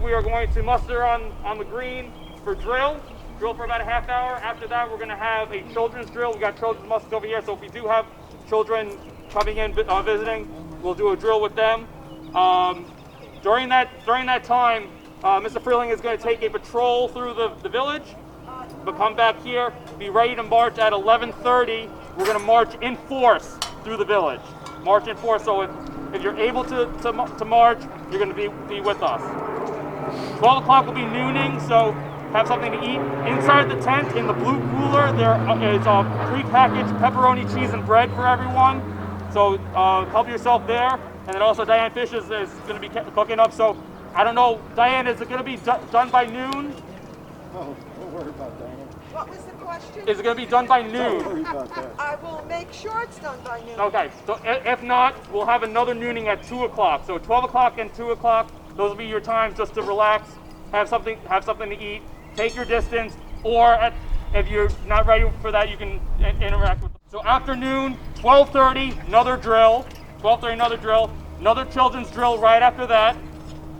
we are going to muster on the green for drill for about a half hour. After that, we're going to have a children's drill. We got children's musters over here, so if we do have children coming in visiting, we'll do a drill with them. During that time, Mr. Freeling is going to take a patrol through the village, but come back here, be ready to march at 11:30. We're going to march in force through the village. March in force, so if you're able to march, you're going to be with us. 12 o'clock will be nooning, so have something to eat. Inside the tent, in the blue cooler, there is a pre-packaged pepperoni, cheese, and bread for everyone. So help yourself there. And then also Diane Fish is going to be cooking up. So I don't know, Diane, is it going to be done by noon? Oh, don't worry about Diane. What was the question? Is it going to be done by noon? Don't worry about that. I will make sure it's done by noon. Okay, so if not, we'll have another nooning at 2 o'clock. So 12 o'clock and 2 o'clock, those will be your times just to relax, have something to eat, take your distance, or if you're not ready for that, you can interact with them. So afternoon, 12:30, another drill. 12:30, another drill. Another children's drill right after that.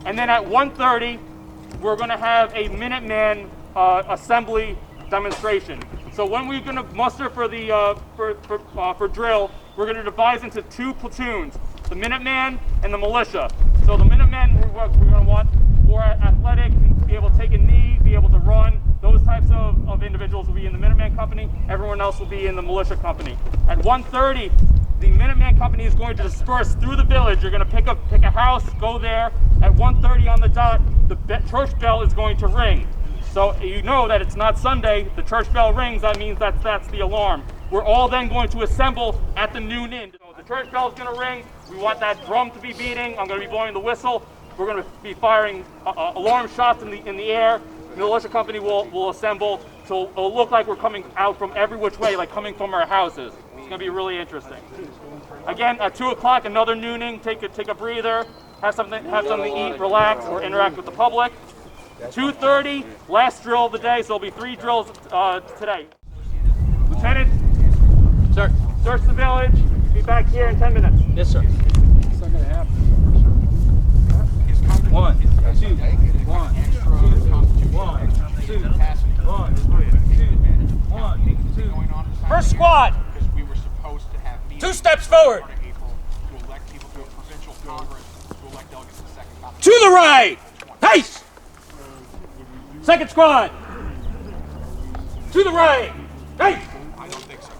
And then at 1:30, we're going to have a Minuteman assembly demonstration. So when we're going to muster for the for drill, we're going to devise into two platoons: the Minuteman and the militia. So the Minutemen we're going to want more athletic, be able to take a knee, be able to run. Those types of individuals will be in the Minuteman company. Everyone else will be in the militia company. At 1:30, the Minuteman company is going to disperse through the village. You're going to pick a house, go there. At 1:30 on the dot, the church bell is going to ring. So you know that it's not Sunday. The church bell rings. That means that's the alarm. We're all then going to assemble at the noon inn. So the church bell is going to ring. We want that drum to be beating. I'm going to be blowing the whistle. We're going to be firing alarm shots in the air. The militia company will assemble. So it'll look like we're coming out from every which way, like coming from our houses. It's going to be really interesting. Again, at 2 o'clock, another nooning. Take a breather. Have something to eat, relax, or interact with the public. 2:30, last drill of the day. So there'll be 3 drills today. Lieutenant, sir. Search the village. Be back here in 10 minutes. Yes, sir. It's not going to happen. 1, 2, 1, 2, 1, 2, 1, 2. First squad. We were supposed to have 2 steps forward. To elect people to a provincial congress, to elect delegates to the second congress. To the right. Pace. Second squad. To the right. Pace. I don't think so.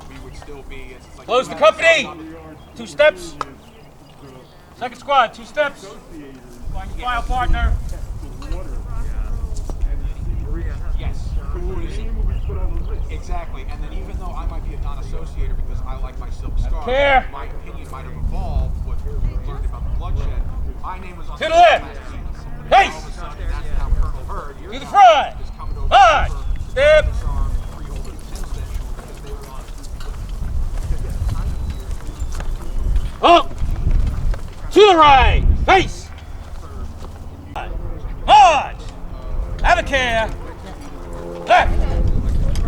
We would still be. It's like Close the company. 2 steps. Second squad. 2 steps. Find your file partner. Yes. Exactly. And then even though I might be a non-associator because I like my silk scarf, Care. my opinion might have evolved what we learned about the bloodshed. My name was on To the left. Pace. All of a sudden, that's how Colonel Hurd To the front. is coming over. March. Step. Up. To the right. Pace. March. Have a care. Left.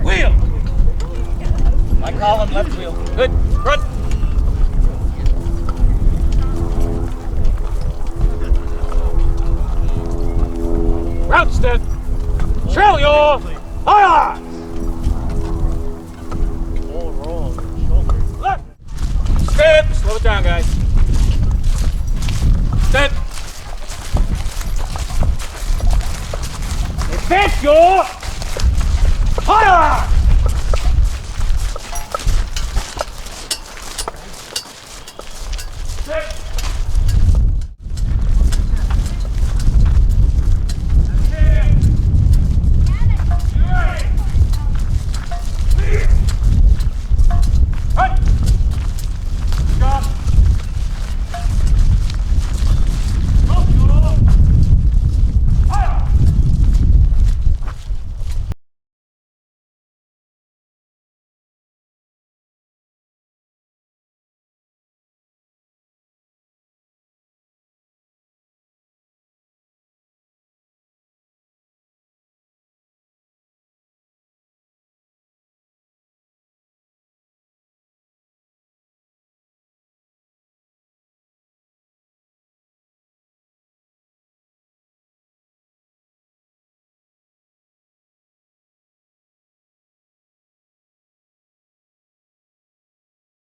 Wheel. My column, left wheel. Good. Front.